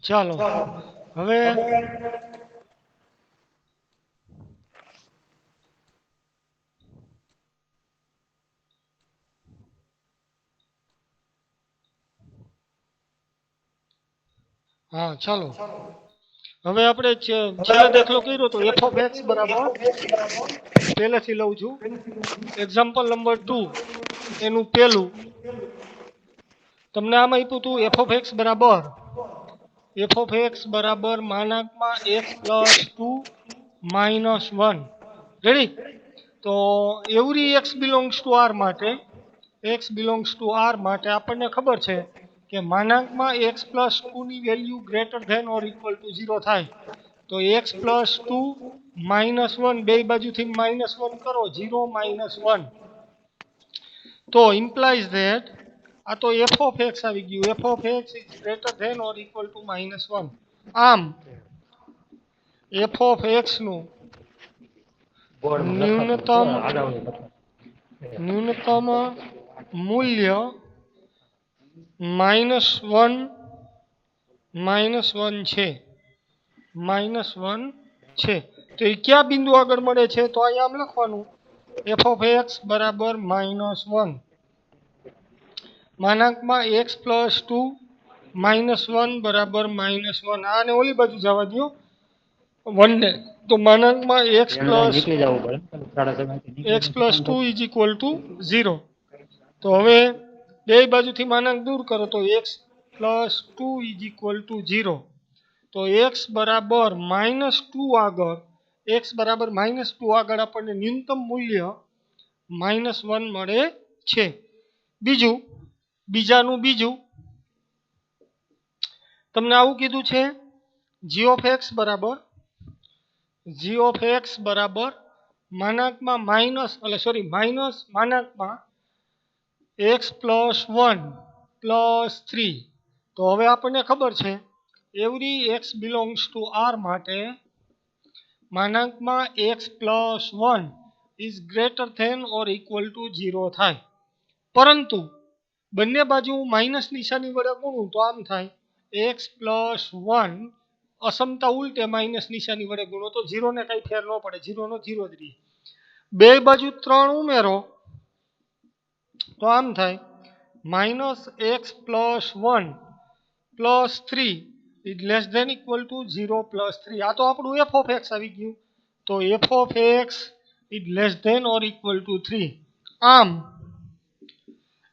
ચાલો હવે હા ચાલો હવે આપણે છેલ્લે દાખલો કર્યો તો એફ ઓફ એક્સ બરાબર પહેલેથી લઉં છું એક્ઝામ્પલ નંબર 2 એનું પહેલું તમને આમ આપ્યું હતું એફ ઓફ એક્સ બરાબર માનાંકમાં એક્સ પ્લસ 2 માઇનસ 1 રેડી તો every x belongs to R માટે આપણને ખબર છે કે માનાંકમાં એક્સ પ્લસ 2 ની value greater than or equal to 0 થાય તો એક્સ પ્લસ 2 માઇનસ 1 બે બાજુથી માઇનસ 1 કરો 0 માઇનસ 1 તો ઇમ્પ્લાઇઝ ધેટ આ તો એફ ઓફ એક્સ આવી ગયું f of x is greater than or equal to minus 1 આમ એફ ઓફ એક્સ નું ન્યૂનતમ મૂલ્ય માઇનસ 1 છે તો એ કયા બિંદુ આગળ મળે છે તો અહીંયા આમ લખવાનું એફ ઓફ એક્સ બરાબર -1 માનાંકમાં એક્સ પ્લસ 2 -1 બરાબર -1 આને ઓલી બાજુ જવા દો 1 ને તો માનાંકમાં x plus 2 is equal to 0 તો હવે બે બાજુથી માનાંક દૂર કરો તો x plus 2 is equal to 0 તો એક્સ બરાબર -2 આગળ આપણને ન્યૂનતમ મૂલ્ય -1 મળે છે બીજાનું તમને આવું કીધું છે જી ઓફ એક્સ બરાબર માનાંકમાં માઇનસ માનાંકમાં એક્સ પ્લસ 1 પ્લસ 3 તો હવે આપણને ખબર છે every x belongs to R માટે માનાંકમાં x plus 1 is greater than or equal to 0 થાય પરંતુ બંને બાજુ માઇનસ નિશાની વડે ગુણું તો આમ થાય એક્સ પ્લસ 1 અસમતા ઉલટે માઇનસ નિશાની વડે ગુણો તો 0 ને કઈ ફેર ન પડે 0 નો 0 જ રહે બે બાજુ 3 ઉમેરો તો આમ થાય minus x plus 1 plus 3 is less than equal to 0 plus 3 આ તો આપણું એફ ઓફ એક્સ આવી ગયું તો f of x is less than or equal to 3 આમ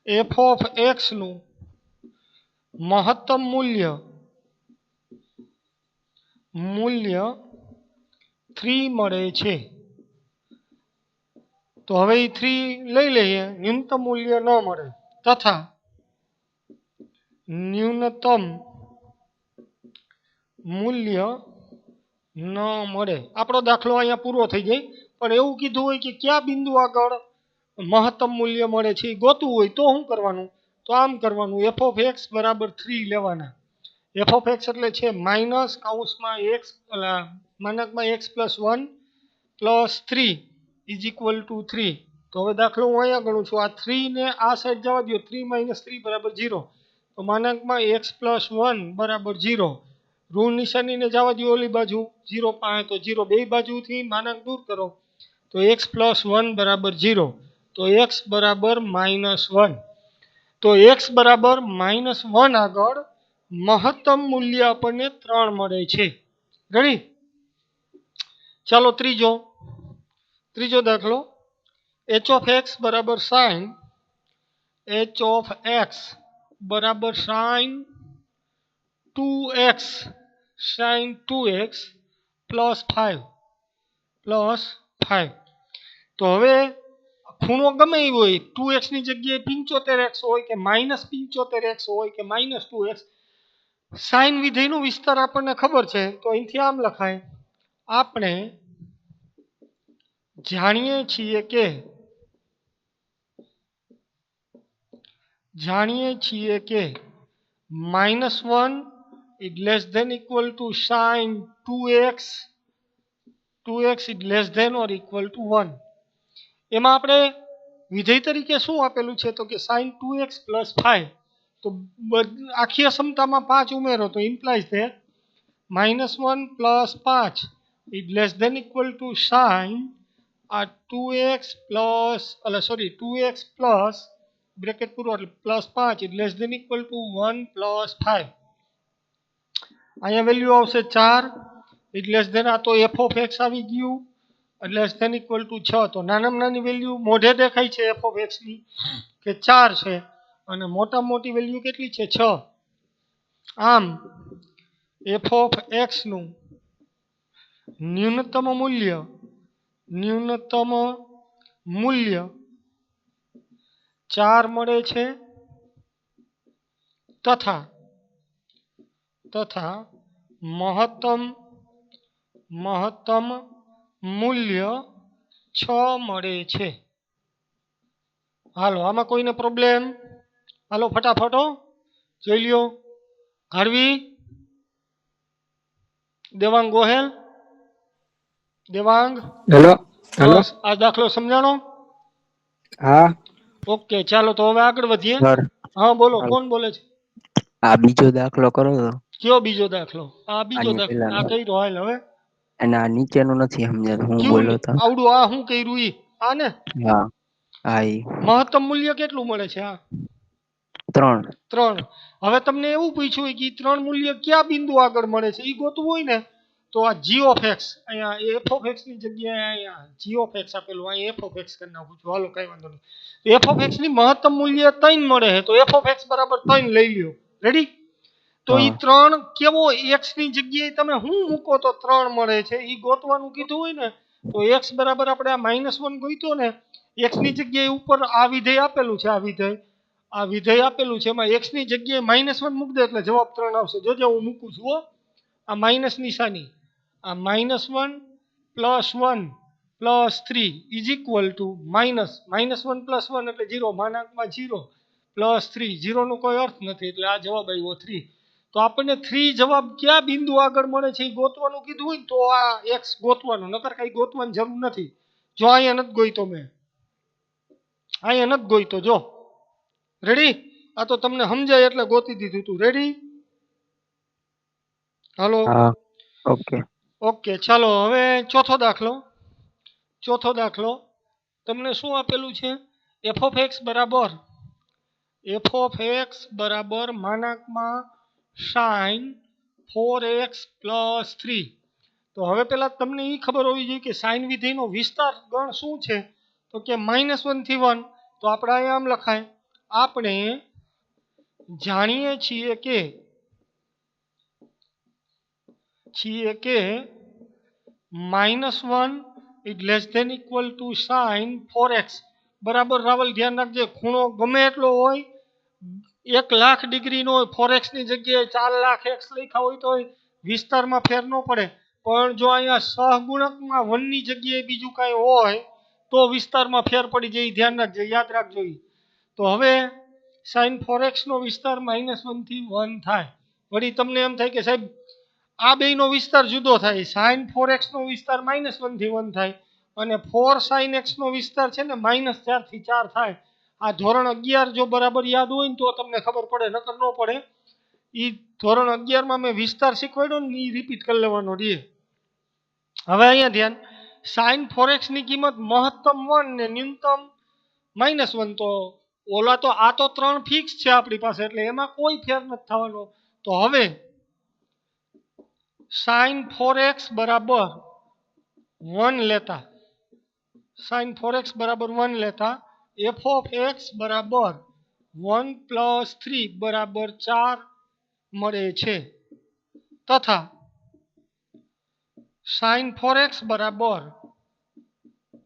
એફ ઓફ એક્સ નું મહત્તમ મૂલ્ય 3 મળે છે તો હવે એ 3 લઈ લઈએ ન્યૂનતમ મૂલ્ય ન મળે તથા ન્યૂનતમ મૂલ્ય ન મળે આપણો દાખલો અહીંયા પૂરો થઈ જાય પણ એવું કીધું હોય કે કયા બિંદુ આગળ મહત્તમ મૂલ્ય મળે છે એ ગોતવું હોય તો શું કરવાનું તો આમ કરવાનું એફ ઓફ એક્સ બરાબર 3 લેવાના એફ ઓફ એક્સ એટલે છે માઇનસ કૌંસમાં એક્સ માનાંકમાં x plus 1 plus 3 is equal to 3 તો હવે દાખલો હું અહીંયા ગણું છું આ 3 ને આ સાઈડ જવા દો 3 માઇનસ 3 બરાબર 0 તો માનાંકમાં એક્સ પ્લસ 1 બરાબર 0 ઋણ નિશાનીને જવા દો ઓલી બાજુ 0 5 તો 0 બે બાજુથી માનાંક દૂર કરો તો એક્સ પ્લસ 1 બરાબર 0 તો એક્સ બરાબર -1 તો એક્સ બરાબર -1 આગળ મહત્તમ મૂલ્ય આપણને 3 મળે છે રેડી ચાલો ત્રીજો દાખલો એચ ઓફ એક્સ બરાબર સાઇન સાઇન 2x પ્લસ 5 તો હવે ખૂણો ગમે એ હોય 2x ની જગ્યાએ 75x હોય કે -75x હોય કે -2x સાઇન વિધેયનો વિસ્તાર આપણને ખબર છે તો અહીંથી આમ લખાય આપણે જાણીએ છીએ કે -1 is less than equal to sin 2x is less than or equal to 1 એમાં આપણે વિધેય તરીકે શું આપેલું છે તો કે sin 2x plus 5 તો આખી અસમતામાં 5 ઉમેરો તો implies that -1 + 5 is less than equal to sin 2x plus bracket પૂરો એટલે +5 is less than equal to 1 + 5. અહીંયા વેલ્યુ આવશે 4 is less than આ તો f of x આવી ગયું લેસ ધેન ઇક્વલ ટુ 6. તો નાનામાં નાની વેલ્યુ મોઢે દેખાય છે f of x ની કે 4 છે અને મોટામાં મોટી વેલ્યુ કેટલી છે 6. આમ f of x નું ન્યૂનતમ મૂલ્ય 4 મળે છે તથા મહત્તમ મૂલ્ય 6 મળે છે. હાલો આમાં કોઈને પ્રોબ્લેમ? હાલો ફટાફટો જોઈ લ્યો. ઘાડવી, દેવાંગ ગોહેલ, દેવાંગ હેલો હેલો બસ આ દાખલો સમજાણો? હા ઓકે ચાલો તો હવે આગળ વધીએ. સર હા બોલો, કોણ બોલે છે? આ બીજો દાખલો કરો તો કયો બીજો દાખલો? આ બીજો આની દાખલો આ પેલાનો કઈ હાલ હવે અને આ નીચેનું નથી સમજાતું હું કેવું બોલો તો આવડું આ શું કર્યું ઈ આ ને હા હા ઈ મહત્તમ મૂલ્ય કેટલું મળે છે? આ 3 3. હવે તમને એવું પૂછ્યું હોય કે ઈ 3 મૂલ્ય કયા બિંદુ આગળ મળે છે ઈ ગોતવું હોય ને તો આ g of x અહીંયા f of x ની જગ્યાએ અહીંયા g of x આપેલું અહીંયા f of x કરી નાખું છું. હાલો કઈ વાંધો નહીં. f of x ની મહત્તમ મૂલ્ય 3 મળે છે તો f of x બરાબર 3 લઈ લ્યો. રેડી? તો ઈ 3 કેવો x ની જગ્યાએ તમે શું મૂકો તો 3 મળે છે ઈ ગોતવાનું કીધું હોય ને તો x બરાબર આપણે આ -1 ગોઈતો ને x ની જગ્યાએ ઉપર આ વિધેય આપેલું છે આ વિધેય આપેલું છે એમાં x ની જગ્યાએ -1 મૂક દે એટલે જવાબ 3 આવશે. જોજો હું મૂકું છું હો. આ માઇનસ નિશાની આ -1 + 1 + 3 ઇઝ ઇક્વલ ટુ -1 + 1 એટલે 0 માનાંકમાં 0 + 3 0 નો કોઈ અર્થ નથી એટલે આ જવાબ આવ્યો 3. તો આપણને 3 જવાબ કયા બિંદુ આગળ મળે છે એ ગોતવાનું કીધું હોય ને તો આ x ગોતવાનું, નકર કઈ ગોતવાની જરૂર નથી. જો અહીંયા નથી ગોઈતો મેં, અહીંયા નથી ગોઈતો જો. રેડી? આ તો તમને સમજાય એટલે ગોતી દીધું તું. રેડી? હાલો હા ઓકે ઓકે ચાલો હવે ચોથો દાખલો તમને શું આપેલું છે? f of x બરાબર માનાંકમાં sin 4x + 3. તો હવે પેલા તમને એ ખબર હોવી જોઈએ કે sin વિધેયનો વિસ્તાર ગણ શું છે તો કે -1 થી 1. તો આપણે અહીંયા આમ લખાય આપણે જાણીએ છીએ કે -1 is less than equal to sin 4x. બરાબર રાવલ ધ્યાન રાખજે, ખૂણો ગમે એટલો હોય 1,00,000 ડિગ્રીનો હોય 4x ની જગ્યાએ 4,00,000 x લખ્યા હોય તો વિસ્તારમાં ફેર ન પડે. પણ જો અહીંયા સહગુણકમાં 1 ની જગ્યાએ બીજું કાંઈ હોય તો વિસ્તારમાં ફેર પડી જાય. ધ્યાન રાખજે, યાદ રાખજો. તો હવે sin 4x નો વિસ્તાર -1 થી 1 થાય. વળી તમને એમ થાય કે સાહેબ આ બેયનો વિસ્તાર જુદો થાય. sin 4x નો વિસ્તાર -1 થી 1 થાય અને 4 sin x નો વિસ્તાર છે ને -4 થી 4 થાય. આ ધોરણ 11 જો બરાબર યાદ હોય ને તો તમને ખબર પડે, નકર ન પડે. ઈ ધોરણ 11 માં મેં વિસ્તાર શીખવાડ્યો ને ઈ રિપીટ કરી લેવાનો રહે. હવે અહીંયા ધ્યાન, sin 4x ની કિંમત મહત્તમ 1 ને ન્યૂનતમ -1. તો ઓલા તો આ તો 3 ફિક્સ છે આપણી પાસે એટલે એમાં કોઈ ફેર નથી થવાનો. તો હવે sin 4x બરાબર 1 લેતા f of x બરાબર 1 + 3 બરાબર 4 મળે છે તથા sin 4x બરાબર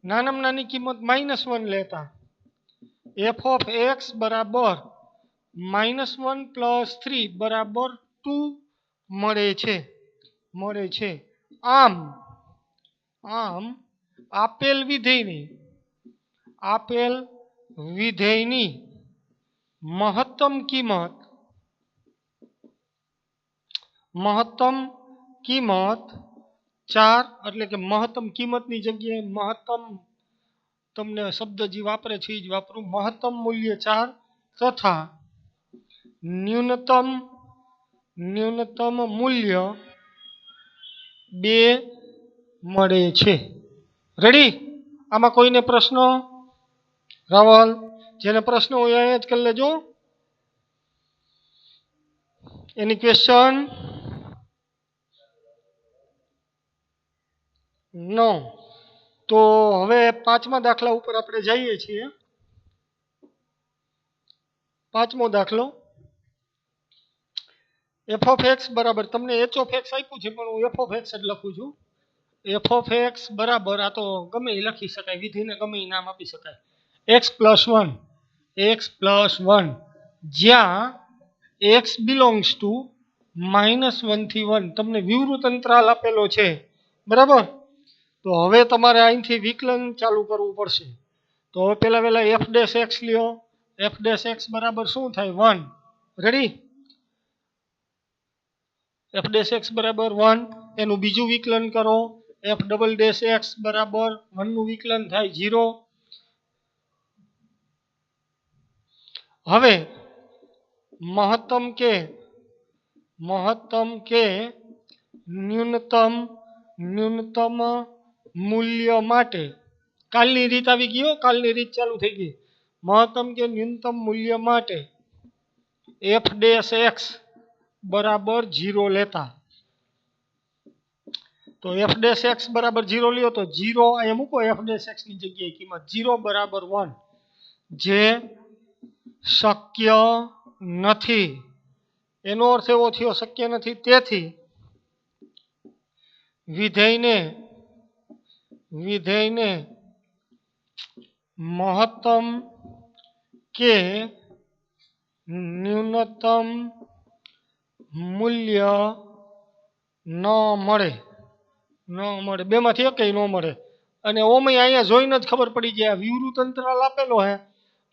નાનામાં નાની કિંમત -1 લેતા f of x બરાબર -1 + 3 બરાબર 2 મળે છે. આમ આપેલ વિધેયની મહત્તમ કિંમત 4 એટલે કે મહત્તમ કિંમતની જગ્યાએ મહત્તમ તમને શબ્દ જે વાપરે છે એ જ વાપરું. મહત્તમ મૂલ્ય 4 તથા ન્યૂનતમ મૂલ્ય 2 મળે છે. રેડી? આમાં કોઈને પ્રશ્ન? રાવલ, જેને પ્રશ્ન હોય અહીંયા જ કરી લેજો. Any question? નો. તો હવે 5મા દાખલા ઉપર આપણે જઈએ છીએ. 5મો દાખલો. f of x બરાબર, તમને h of x આપ્યું છે પણ હું f of x જ લખું છું. f of x બરાબર, આ તો ગમે એ લખી શકાય, વિધિને ગમે એ નામ આપી શકાય. x plus 1 જ્યાં x belongs to -1 થી 1 તમને વિવૃત અંતરાલ આપેલો છે. બરાબર? તો હવે તમારે અહીંથી વિકલન ચાલુ કરવું પડશે. તો હવે પહેલા f dash x લ્યો. f dash x બરાબર શું થાય? 1. રેડી? f dash x બરાબર 1. એનું બીજું વિકલન કરો. f double dash x બરાબર 1 નું વિકલન થાય 0. હવે મહત્તમ કે ન્યૂનતમ મૂલ્ય માટે કાલની રીત આવી ગઈ. કાલની રીત ચાલુ થઈ ગઈ. મહત્તમ કે ન્યૂનતમ મૂલ્ય માટે f dash x બરાબર 0 લેતા. તો f dash x બરાબર 0 લ્યો તો 0 અહીંયા મૂકો. f dash x ની જગ્યાએ કિંમત 0 બરાબર 1 જે શક્ય નથી. એનો અર્થ એવો થયો શક્ય નથી. તેથી વિધેયને મહત્તમ કે ન્યૂનતમ મૂલ્ય ન મળે. બેમાંથી એકેય ન મળે. અને ઓમય અહીંયા જોઈને જ ખબર પડી જાય. વિવૃત અંતરાલ આપેલો હે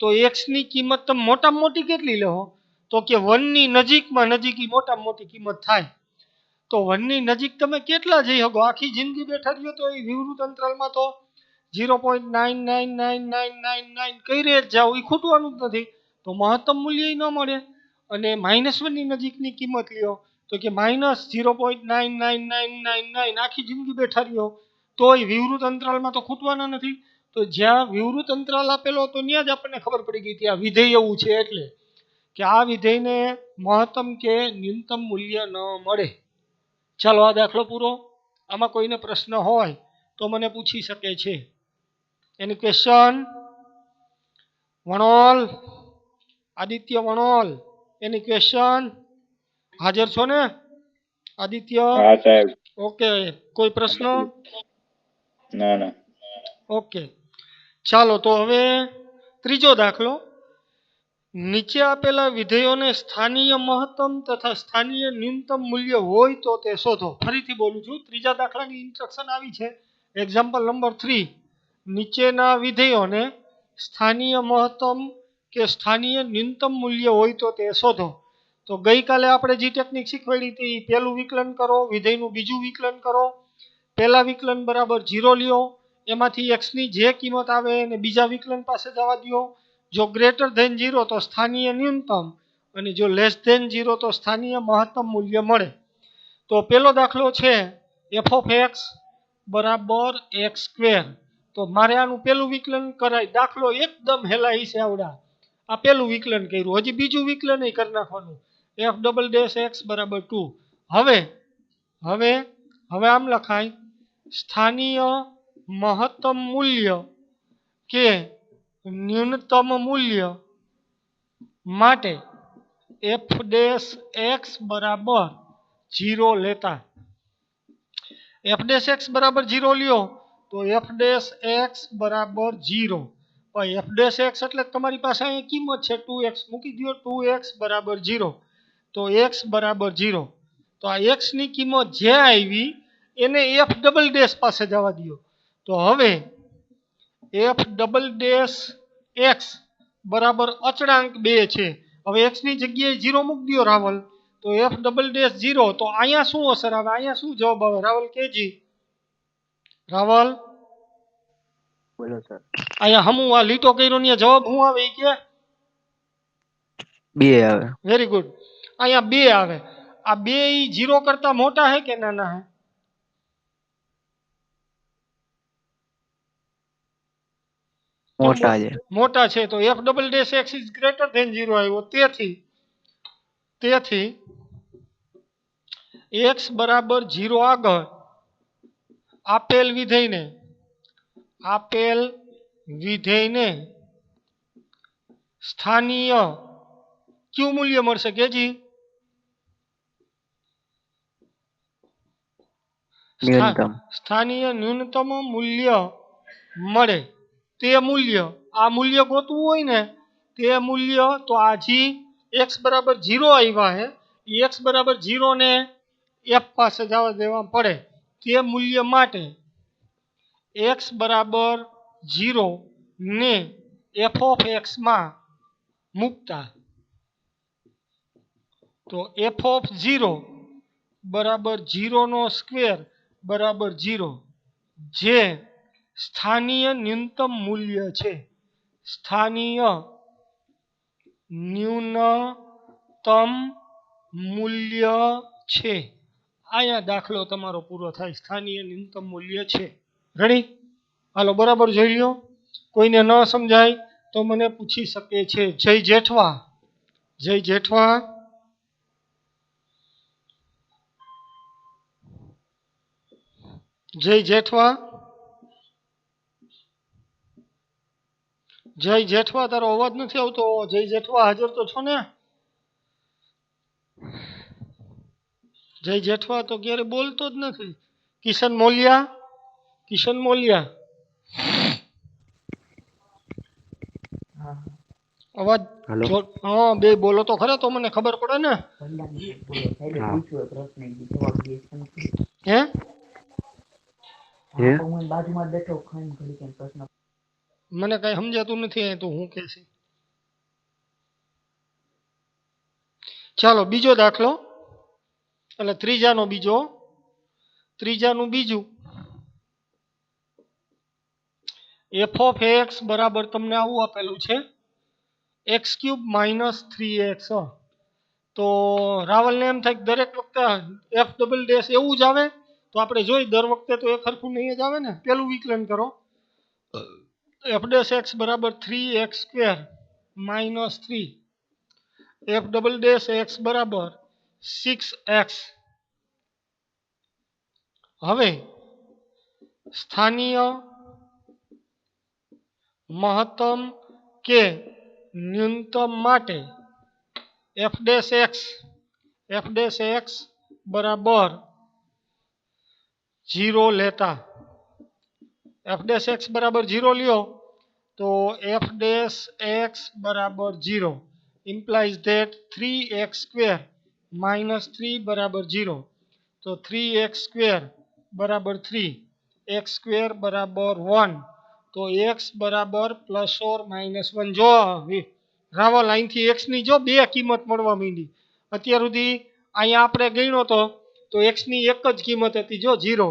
તો x ની કિંમત તમે મોટામાં મોટી કેટલી લેવો? તો કે 1 ની નજીકમાં નજીક મોટામાં મોટી કિંમત થાય. તો 1 ની નજીક તમે કેટલા જઈ શકો? આખી જિંદગી બેઠા રહ્યો તો એ વિવૃત અંતરાલમાં તો 0.999999 કઈ રહે જાવ, એ ખૂટવાનું જ નથી. તો મહત્તમ મૂલ્ય ન મળે. અને -1 ની નજીકની કિંમત લ્યો તો કે -0.999999 આખી જિંદગી બેઠા રહ્યો તોય વિવૃત અંતરાલમાં તો ખૂટવાના નથી. તો જ્યાં વિવૃત અંતરાલ આપેલો તો ત્યાં જ આપણને ખબર પડી ગઈ ત્યાં વિધેય એવું છે એટલે કે આ વિધેયને મહત્તમ કે ન્યૂનતમ મૂલ્ય ન મળે. ચાલો આ દાખલો પૂરો. આમાં કોઈને પ્રશ્ન હોય તો મને પૂછી શકે છે. Any question? વણોલ, આદિત્ય વણોલ, એની ક્વેશ્ચન? હાજર છો ને આદિત્ય? હા સાહેબ. ઓકે, કોઈ પ્રશ્ન? ના. ઓકે, ચાલો તો હવે ત્રીજો દાખલો. નીચે આપેલા વિધેયોને સ્થાનીય મહત્તમ તથા સ્થાનીય ન્યૂનતમ મૂલ્ય હોય તો તે શોધો. ફરીથી બોલું છું, ત્રીજા દાખલાની ઇન્સ્ટ્રક્શન આવી છે. Example number 3. નીચેના વિધેયોને સ્થાનીય મહત્તમ કે સ્થાનીય ન્યૂનતમ મૂલ્ય હોય તો તે શોધો. તો ગઈકાલે આપણે જે ટેકનિક શીખવાડી હતી, પહેલું વિકલન કરો, વિધેયનું બીજું વિકલન કરો. પહેલા વિકલન બરાબર 0 લ્યો. એમાંથી x ની જે કિંમત આવે એને બીજા વિકલન પાસે જવા દો. જો ગ્રેટર ધેન 0 તો સ્થાનીય ન્યૂનતમ અને જો લેસ ધેન 0 તો સ્થાનીય મહત્તમ મૂલ્ય મળે. તો પહેલો દાખલો છે f of x બરાબર x². તો મારે આનું પહેલું વિકલન કરાય. દાખલો એકદમ હેલાઈ છે આવડા. આ પહેલું વિકલન કર્યું, હજી બીજું વિકલન કરી નાખવાનું. f double dash x બરાબર 2. હવે આમ લખાય સ્થાનીય મહત્તમ મૂલ્ય કે ન્યૂનતમ મૂલ્ય માટે f dash x બરાબર 0 લેતા. f dash x બરાબર 0 લ્યો તો f dash x બરાબર 0. f dash x એટલે તમારી પાસે અહીં કિંમત છે 2x, મૂકી દો 2x બરાબર 0. તો x બરાબર 0. તો આ x ની કિંમત જે આવી એને f ડબલ ડેશ પાસે જવા દો. તો હવે f ડબલ ડેશ x બરાબર અચળાંક 2 છે. હવે x ની જગ્યાએ 0 મૂકી દો રાવલ. તો f ડબલ ડેશ 0. તો અહીંયા શું અસર આવે? અહીંયા શું જવાબ આવે? રાવલ કેજી. રાવલ બોલો સર. અહીંયા હમું આ લીટો કર્યો ને જવાબ શું આવે એ કે? બે આવે. Very good. અહીંયા 2 આવે. આ 2 ઈ 0 કરતા મોટા હે કે નાના હે? મોટા છે. મોટા છે તો f double dash x is greater than 0 આવ્યો. તેથી x બરાબર 0 આગળ આપેલ વિધેયને સ્થાનીય કયું મૂલ્ય મળશે કેજી? ન્યૂનતમ. સ્થાનીય ન્યૂનતમ મૂલ્ય મળે. તે મૂલ્ય, આ મૂલ્ય ગોતવું હોય ને, તે મૂલ્ય તો આ જી x બરાબર 0 આવ્યા હે, ઈ x બરાબર 0 ને f પાસે જવા દેવા પડે. તે મૂલ્ય માટે x બરાબર 0 ને f ઓફ x માં મૂકતા તો f ઓફ 0 બરાબર 0 નો સ્ક્વેર બરાબર 0, જે સ્થાનીય ન્યૂનતમ મૂલ્ય છે. સ્થાનીય ન્યૂનતમ મૂલ્ય છે. અહીંયા દાખલો તમારો પૂરો થાય. સ્થાનીય ન્યૂનતમ મૂલ્ય છે. રેડી? હાલો બરાબર જોઈ લ્યો. કોઈને ન સમજાય તો મને પૂછી શકે છે. જય જેઠવા. જય જેઠવા. જય જેઠવા. જય જેઠવા, તારો અવાજ નથી આવતો. જય જેઠવા હાજર તો છો ને? જય જેઠવા તો ક્યારે બોલતો જ નથી. કિશન મોલિયા. કિશન મોલિયા. અવાજ હાલો. હા, બે બોલો તો ખરા તો મને ખબર પડે ને. હે? હે? મને કઈ સમજાતું નથી તો હું કે છે. ચાલો બીજો દાખલો, એટલે ત્રીજાનું બીજું. f ઓફ x બરાબર તમને આવું આપેલું છે, x³ - 3x. તો રાવલને એમ થાય કે દરેક વખતે f ડબલ ડેશ એવું જ આવે, તો આપણે જોઈ દર વખતે તો એક સરખું નહીં જ આવે ને. પેલું વિકલન કરો, f ડેશ x બરાબર 3x² - 3, f double dash x બરાબર 6x. હવે સ્થાનીય મહત્તમ કે ન્યૂનતમ માટે f ડેશ x બરાબર 0 લેતા. f ડેશ x બરાબર 0 લ્યો તો f ડેશ x બરાબર 0 implies that 3x² - 3 બરાબર 0. તો 3x² બરાબર 3, x² બરાબર 1, તો x બરાબર +or -1. જો રાવલ અહીંથી x ની જો બે કિંમત મળવા માંડી. અત્યાર સુધી અહીંયા આપણે ગણ્યો તો x ની એક જ કિંમત હતી, જો 0.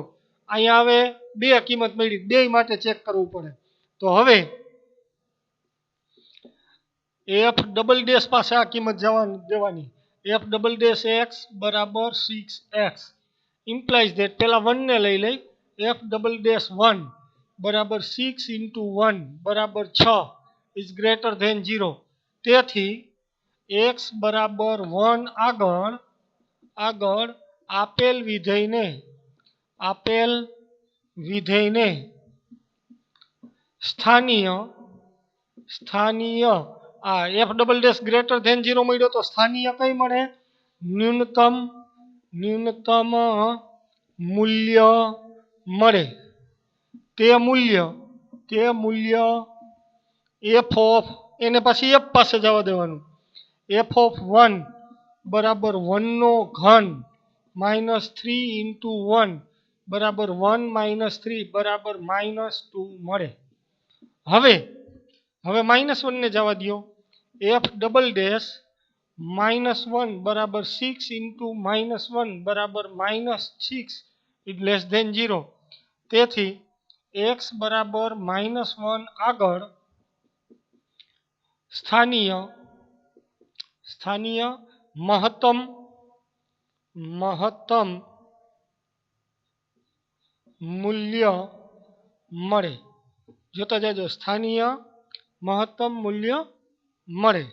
અહીંયા હવે બે કિંમત મળી, બે માટે ચેક કરવું પડે. તો હવે f ડબલ ડેશ પાસે આ કિંમત દેવાની. f ડબલ ડેશ x બરાબર 6x implies that પેલા 1 ને લઈ f ડબલ ડેશ 1 બરાબર 6 * 1 બરાબર 6 is greater than 0. તેથી x બરાબર 1 આગળ આપેલ વિધેયને સ્થાનીય આ f double dash greater than 0 મળ્યો તો સ્થાનીય કઈ મળે? ન્યૂનતમ મૂલ્ય મળે. તે મૂલ્ય f ઓફ, એને પછી f પાસે જવા દેવાનું, f ઓફ 1 બરાબર 1 નો ઘન -3 * 1 બરાબર 1 - 3 બરાબર -2 મળે. હવે -1 ને જવા દો. f ડબલ ડેશ -1 બરાબર 6 * -1 બરાબર -6 is less than 0. તેથી x બરાબર -1 આગળ સ્થાનીય સ્થાનીય મહત્તમ મૂલ્ય મળે. જોતા જાજો, સ્થાનીય મહત્તમ મૂલ્ય મળે.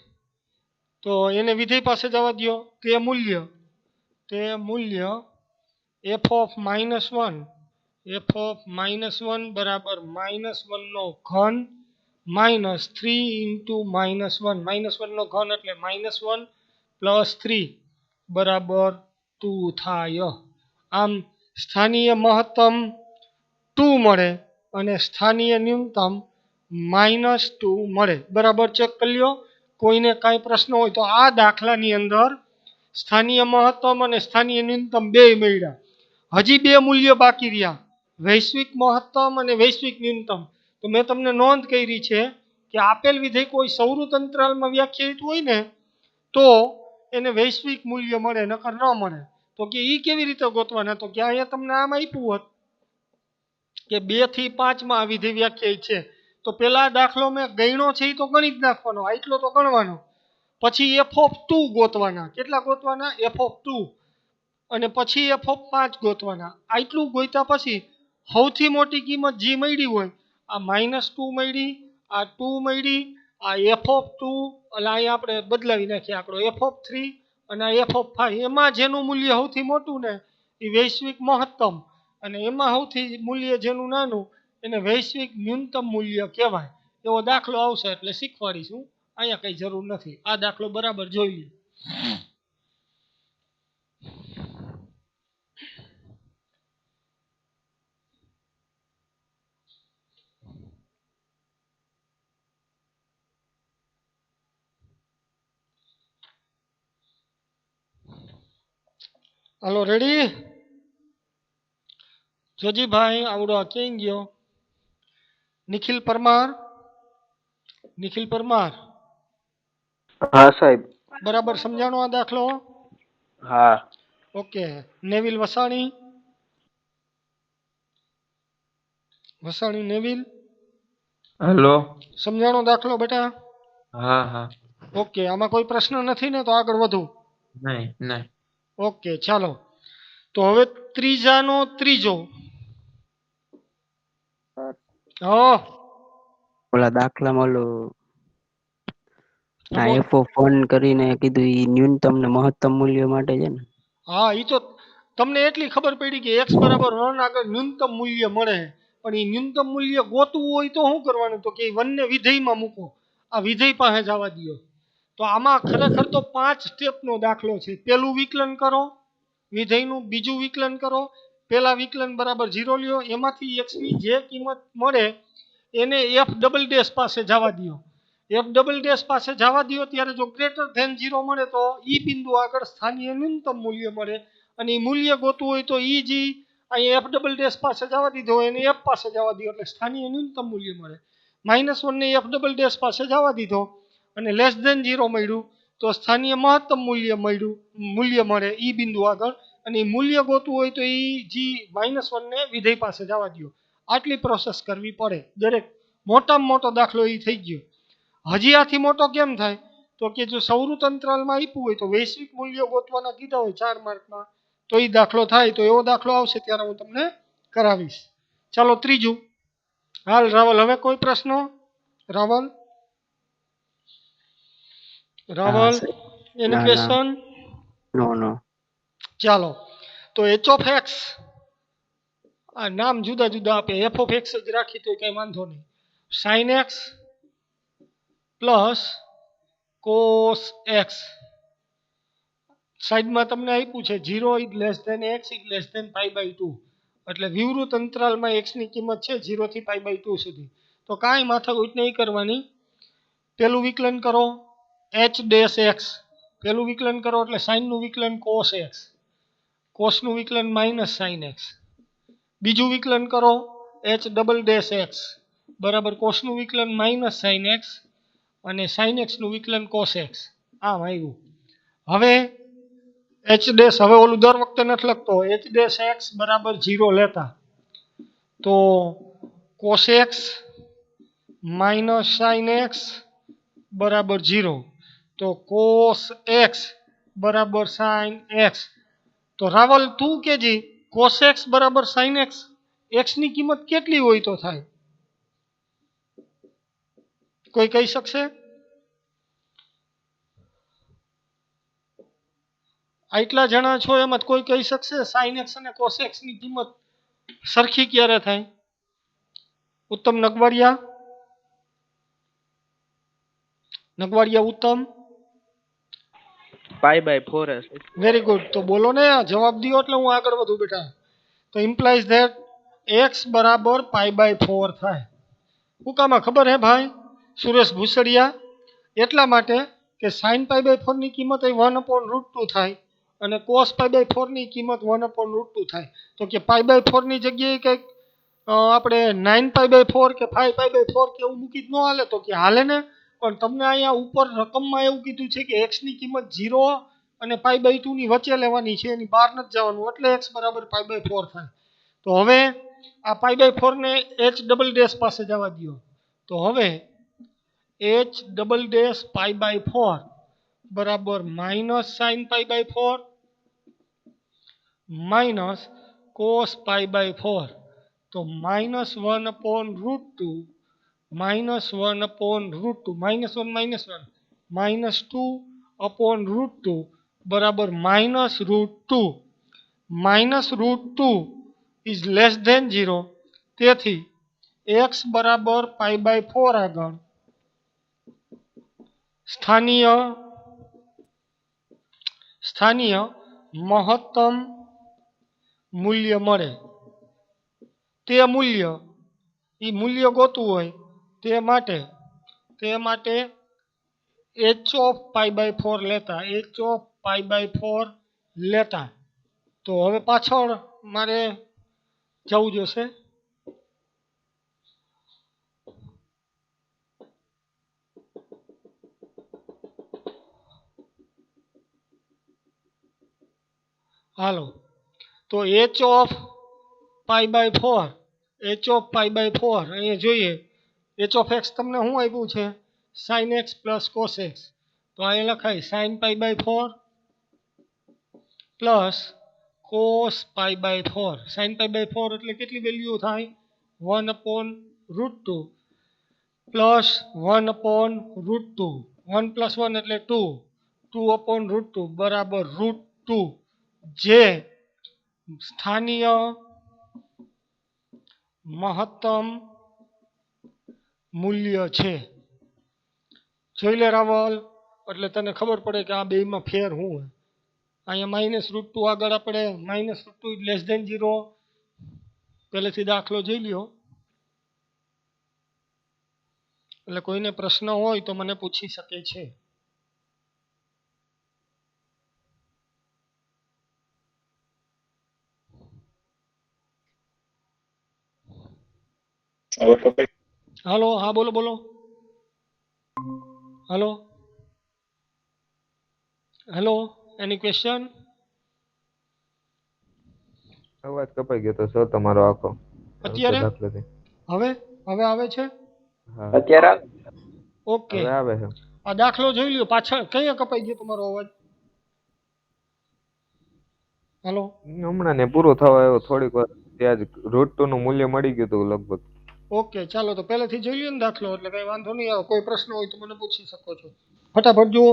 તો એને વિધેય પાસે જવા દો. તે મૂલ્ય f of -1 બરાબર -1 નો ઘન માઇનસ 3 ઇન્ટુ -1 -1 નો ઘન એટલે -1 પ્લસ 3 બરાબર 2 થાય. આમ સ્થાનીય મહત્તમ 2 મળે અને સ્થાનીય ન્યૂનતમ -2 મળે. બરાબર ચેક કરી લ્યો. કોઈને કાંઈ પ્રશ્ન હોય તો આ દાખલાની અંદર સ્થાનીય મહત્તમ અને સ્થાનીય ન્યૂનતમ બે મળ્યા. હજી બે મૂલ્ય બાકી રહ્યા, વૈશ્વિક મહત્તમ અને વૈશ્વિક ન્યૂનતમ. તો મેં તમને નોંધ કરી છે કે આપેલ વિધેય કોઈ સૌરત અંતરાલમાં વ્યાખ્યાયિત હોય ને તો એને વૈશ્વિક મૂલ્ય મળે, નકર ન મળે. તો કે એ કેવી રીતે ગોતવાના? તો કે અહીંયા તમને આમ આપ્યું હોત કે 2 થી 5 માં આ વિધેય વ્યાખ્યાયિત છે, તો પેલા દાખલો મેં ગણ્યો છે એ તો ગણી જ નાખવાનો, આટલો તો ગણવાનો. પછી f(2) ગોતવાના. કેટલા ગોતવાના? f(2) અને પછી f(5) ગોતવાના. આટલું ગોત્યા પછી સૌથી મોટી કિંમત જે મળી હોય, આ -2 મળી, આ 2 મળી, આ f(2) એટલે અહીંયા આપણે બદલાવી નાખીએ આંકડો, f(3) અને આ f(5). એમાં જેનું મૂલ્ય સૌથી મોટું ને એ વૈશ્વિક મહત્તમ, અને એમાં સૌથી મૂલ્ય જેનું નાનું એને વૈશ્વિક ન્યૂનતમ મૂલ્ય કહેવાય. એવો દાખલો આવશે એટલે શીખવાડીશું. અહીંયા કઈ જરૂર નથી. આ દાખલો બરાબર જોઈ લો. હાલો, રેડી? જોજીભાઈ આવડો ક્યાં ગયો? નિખિલ પરમાર હા સાહેબ. બરાબર સમજાણો આ દાખલો? હા. Okay. Neville Vasani Neville, hello. સમજાણો દાખલો બેટા? હા. ઓકે. આમાં કોઈ પ્રશ્ન નથી ને? તો આગળ વધું? નહીં. ઓકે, ચાલો. તો હવે ત્રીજાનો ત્રીજો. ઓલા દાખલામાં f(1) કરીને કીધું ઈ ન્યૂનતમ ને મહત્તમ મૂલ્ય માટે છે ને? હા, એ તો તમને એટલી ખબર પડી કે x બરાબર 1 આગળ ન્યૂનતમ મૂલ્ય મળે. પણ એ ન્યૂનતમ મૂલ્ય ગોતવું હોય તો શું કરવાનું? તો કે 1 ને વિધેયમાં મૂકો. આ વિધેય પાસે જવા દો. તો આમાં ખરેખર તો 5 સ્ટેપનો દાખલો છે. પહેલું વિકલન કરો વિધેયનું, બીજું વિકલન કરો, પહેલા વિકલન બરાબર 0 લ્યો, એમાંથી x ની જે કિંમત મળે એને f" પાસે જવા દો. f" પાસે જવા દો ત્યારે જો >0 મળે તો ઈ બિંદુ આગળ સ્થાનીય ન્યૂનતમ મૂલ્ય મળે. અને એ મૂલ્ય ગોતવું હોય તો ઈ જે અહીં f" પાસે જવા દીધો હોય એને f પાસે જવા દો એટલે સ્થાનીય ન્યૂનતમ મૂલ્ય મળે. -1 ને f" પાસે જવા દીધો અને <0 મળ્યું તો સ્થાનીય મહત્તમ મૂલ્ય મળે ઈ બિંદુ આગળ. અને એ મૂલ્ય ગોતવું હોય તો ઈ જે -1 ને વિધેય પાસે જવા દો. આટલી પ્રોસેસ કરવી પડે. દરેક મોટામાં મોટો દાખલો એ થઈ ગયો. હજી આથી મોટો કેમ થાય? તો કે જો સૌરત અંતરાલમાં આપ્યું હોય તો વૈશ્વિક મૂલ્યો ગોતવાના કીધા હોય 4 માર્કમાં, તો એ દાખલો થાય. તો એવો દાખલો આવશે ત્યારે હું તમને કરાવીશ. ચાલો ત્રીજું. હાલ રાવલ, હવે કોઈ પ્રશ્ન? Raval any question? નો. ચાલો, તો h(x) આ નામ જુદા જુદા આપે, f(x) જ રાખી તો કઈ વાંધો નહીં. sin x plus cos x. સાઈડમાં તમને આપ્યું છે 0 x π/2. એટલે વિવૃત અંતરાલમાં x ની કિંમત છે 0 થી π/2 સુધી. તો કાંઈ માથાકૂટ નહીં કરવાની. પેલું વિકલન કરો h'(x). પેલું વિકલન કરો એટલે sin નું વિકલન cos x, cos નું વિકલન -sin x. બીજું વિકલન કરો h'(x) બરાબર cos નું વિકલન -sin x અને sin x નું વિકલન cos x. આમ આવ્યું. હવે h', હવે ઓલું દર વખતે નથી લખતો, h'(x) બરાબર 0 લેતા તો cos x - sin x બરાબર 0. તો કોસ એક્સ બરાબર સાઇન એક્સ. તો રાવલ તું કેજી કોસ એક્સ બરાબર સાઇન એક્સ, એક્સની કિંમત કેટલી હોય તો થાય? કોઈ કહી શકશે? આટલા જણા છો એમાં કોઈ કહી શકશે સાઇન એક્સ અને કોસ એક્સ ની કિંમત સરખી ક્યારે થાય? ઉત્તમ નગવાડિયા ઉત્તમ. π/4 હશે. Very good. તો બોલો ને, જવાબ દો એટલે હું આગળ વધું બેટા. તો ઇમ્પ્લાઇઝ ધેટ એક્સ બરાબર π/4 થાય. શું કામાં ખબર હે ભાઈ સુરેશ ભૂસડિયા? એટલા માટે કે સાઇન π/4 ની કિંમત એ 1/√2 થાય અને કોસ π/4 ની કિંમત 1/√2 થાય. તો કે π/4 ની જગ્યાએ કંઈક આપણે 9π/4 કે 5π/4 કે એવું મૂકી જ ન હાલે? તો કે હાલે ને, પણ તમને અહીંયા ઉપર રકમમાં એવું કીધું છે કે એક્સ ની કિંમત 0 અને π/2 ની વચ્ચે લેવાની છે, એની બહાર નથી જવાનું, એટલે એક્સ બરાબર π/4 થાય. તો હવે આ π/4 ને h ડબલ ડેશ પાસે જવા દો. તો હવે h ડબલ ડેશ π/4 બરાબર માઇનસ સાઇન π/4 માઇનસ કોસ π/4. તો -1/√2 -1/√2 -1 -2/√2 બરાબર -√2. -√2 ઇઝ લેસ ધેન 0. તેથી x બરાબર π/4 આગળ સ્થાનીય મહત્તમ મૂલ્ય મળે. તે મૂલ્ય ગોતવું હોય તે માટે h ઓફ π/4 લેતા. તો હવે પાછળ મારે જવું જોશે. હાલો, તો h ઓફ π/4 અહીંયા જોઈએ. h ઓફ x તમને શું આપ્યું છે? sin x plus cos x. તો અહીંયા લખાય sin π/4 પ્લસ cos π/4. sin π/4 એટલે કેટલી વેલ્યુ થાય? 1/√2 પ્લસ 1/√2. 1 પ્લસ 1 એટલે 2. 2/√2 બરાબર √2, જે સ્થાનીય મહત્તમ મૂલ્ય છે. જોઈ લે રાવલ, એટલે તને ખબર પડે કે આ બેમાં ફેર શું હોય. અહીંયા -√2 આગળ આપણે -√2 લેસ ધેન 0 પહેલેથી દાખલો જોઈ લ્યો. એટલે કોઈને પ્રશ્ન હોય તો મને પૂછી શકે છે. હાલો, હા બોલો. Hello, any question? અવાજ કપાઈ ગયો તો સર તમારો આખો. અત્યારે હવે આવે છે? હા અત્યારે ઓકે. હવે આવે છે. આ દાખલો જોઈ લ્યો. પાછળ કયા કપાઈ ગયો તમારો અવાજ? હાલો, હમણાં ને પૂરો થવા આવ્યો થોડીક વાર ત્યાં જ √2 નું મૂલ્ય મળી ગયું હતું લગભગ. ઓકે, ચાલો તો પહેલેથી જોઈ લ્યો ને દાખલો, એટલે કઈ વાંધો નહીં આવે. કોઈ પ્રશ્ન હોય તો મને પૂછી શકો છો. ફટાફટ જુઓ.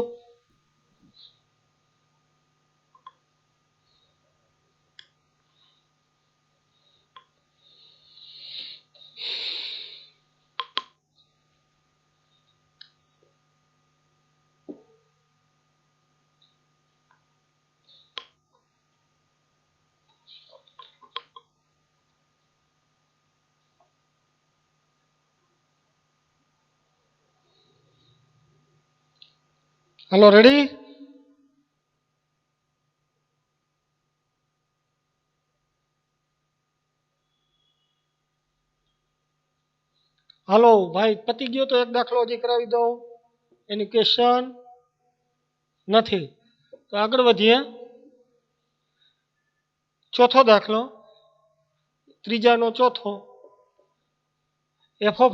હાલો, રેડી? હાલો ભાઈ, પતી ગયો તો એક દાખલો હજી કરાવી દઉં. એની ક્વેશ્ચન નથી તો આગળ વધીએ. ચોથો દાખલો, ત્રીજાનો ચોથો. f of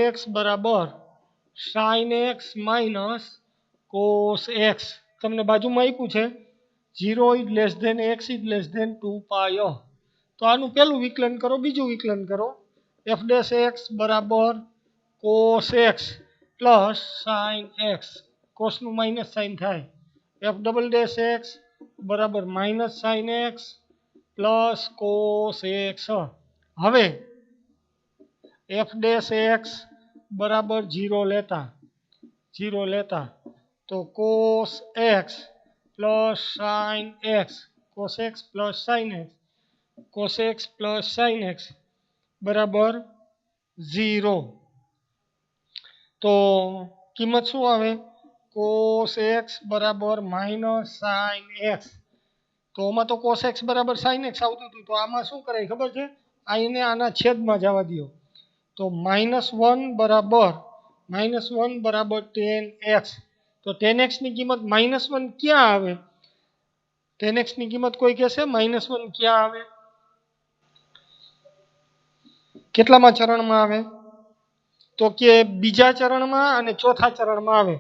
x બરાબર sin x minus cos x તમને બાજુમાં આપ્યું છે 0 is less than x is less than 2 pi તો આનું પહેલું વિકલન કરો બીજું વિકલન કરો f ડેશ x બરાબર cos x plus sin x કોસનું માઇનસ સાઇન થાય f ડબલ ડેશ x બરાબર minus sin x plus cos x હવે f ડેશ x બરાબર 0 લેતા તો cos x plus sin x cos x plus sin x cos x plus sin x બરાબર 0 તો કિંમત શું આવે cos x બરાબર માઇનસ sin x તો આમાં તો cos x બરાબર sin x આવતું હતું તો આમાં શું કરાય ખબર છે આને આના છેદમાં જવા દો તો -1 બરાબર tan x તો tan x ની કિંમત -1 ક્યાં આવે tan x ની કિંમત કોઈ કહેશે -1 ક્યાં આવે કેટલામાં ચરણમાં આવે તો કે બીજા ચરણમાં અને ચોથા ચરણમાં આવે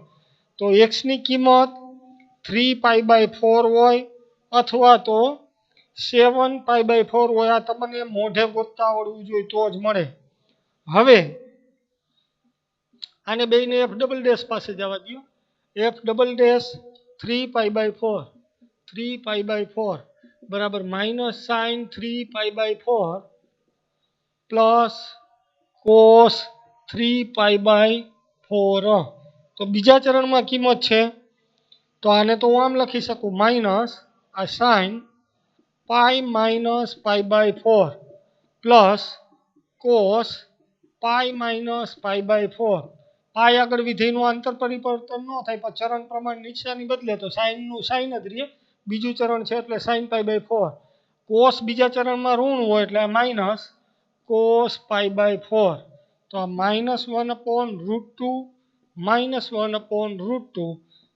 તો x ની કિંમત 3π/4 હોય અથવા તો 7π/4 હોય આ તમને મોઢે ગોતતા આવડવું જોઈએ તો જ મળે હવે આને બેને f ડબલ ડેશ પાસે જવા દો f ડબલ ડેશ 3π/4 બરાબર માઇનસ સાઇન 3π/4 પ્લસ કોસ 3π/4 તો બીજા ચરણમાં કિંમત છે તો આને તો હું આમ લખી શકું માઇનસ આ સાઇન π-π/4 પ્લસ કોસ π-π/4 પાય આગળ વિધેયનું આંતર પરિવર્તન ન થાય પણ ચરણ પ્રમાણ નિશાની બદલે તો સાઇનનું સાઇન જ રહે બીજું ચરણ છે એટલે સાઇન π/4 કોસ બીજા ચરણમાં ઋણ હોય એટલે માઇનસ કોસ π/4 તો આ -1/√2 -1/√2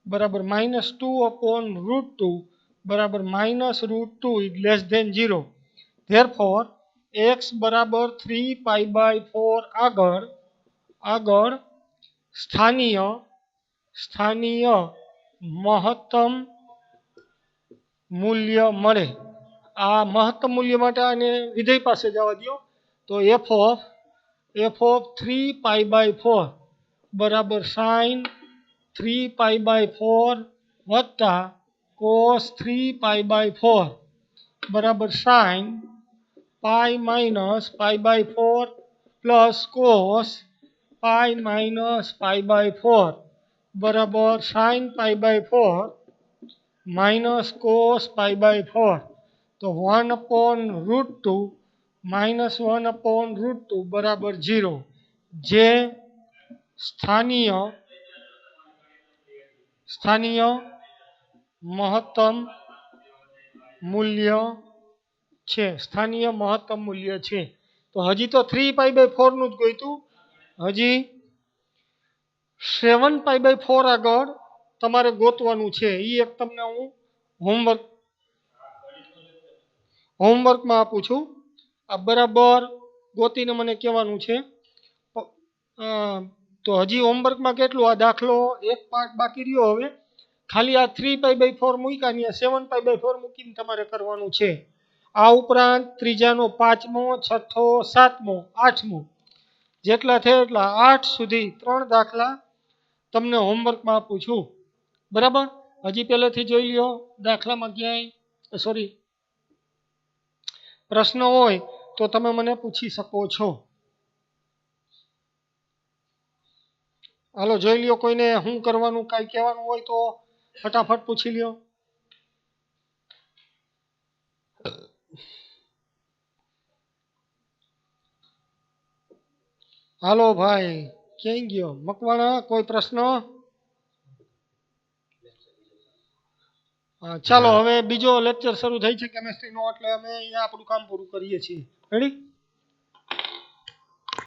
બરાબર -2/√2 બરાબર -√2 is less than 0 therefore x બરાબર 3π/4 આગળ સ્થાનીય મહત્તમ મૂલ્ય મળે આ મહત્તમ મૂલ્ય માટે આને વિધેય પાસે જવા દો તો f of 3π/4 બરાબર sin 3π/4 વત્તા cos 3π/4 બરાબર sin π-π/4 પ્લસ cos π-π/4 બરાબર sin π/4 માઇનસ cos π/4 તો 1/√2 -1/√2 બરાબર 0 જે સ્થાનીય મહત્તમ મૂલ્ય છે તો હજી તો 3π/4 નું જ ગોઈતું હજી 7π/4 આગળ તમારે ગોતવાનું છે એ એક તમને હું હોમવર્કમાં આપું છું આ બરાબર ગોતીને મને કહેવાનું છે તો હજી હોમવર્કમાં કેટલું આ દાખલો એક પાર્ટ બાકી રહ્યો હવે ખાલી આ 3π/4 મૂક્યા ને 7π/4 મૂકીને તમારે કરવાનું છે આ ઉપરાંત ત્રીજાનો 5મો 6થો 7મો 8મો જેટલા થયા એટલા 8 સુધી 3 દાખલા તમને હોમવર્કમાં આપું છું બરાબર હજી પહેલેથી જોઈ લ્યો દાખલામાં ક્યાંય પ્રશ્ન હોય તો તમે મને પૂછી શકો છો હાલો જોઈ લ્યો કોઈને શું કરવાનું કાંઈ કહેવાનું હોય તો ફટાફટ પૂછી લ્યો હાલો ભાઈ ક્યાંય ગયો મકવાણા કોઈ પ્રશ્ન ચાલો હવે બીજો લેક્ચર શરૂ થઈ છે કેમેસ્ટ્રીનો એટલે અમે અહીંયા આપણું કામ પૂરું કરીએ છીએ રેડી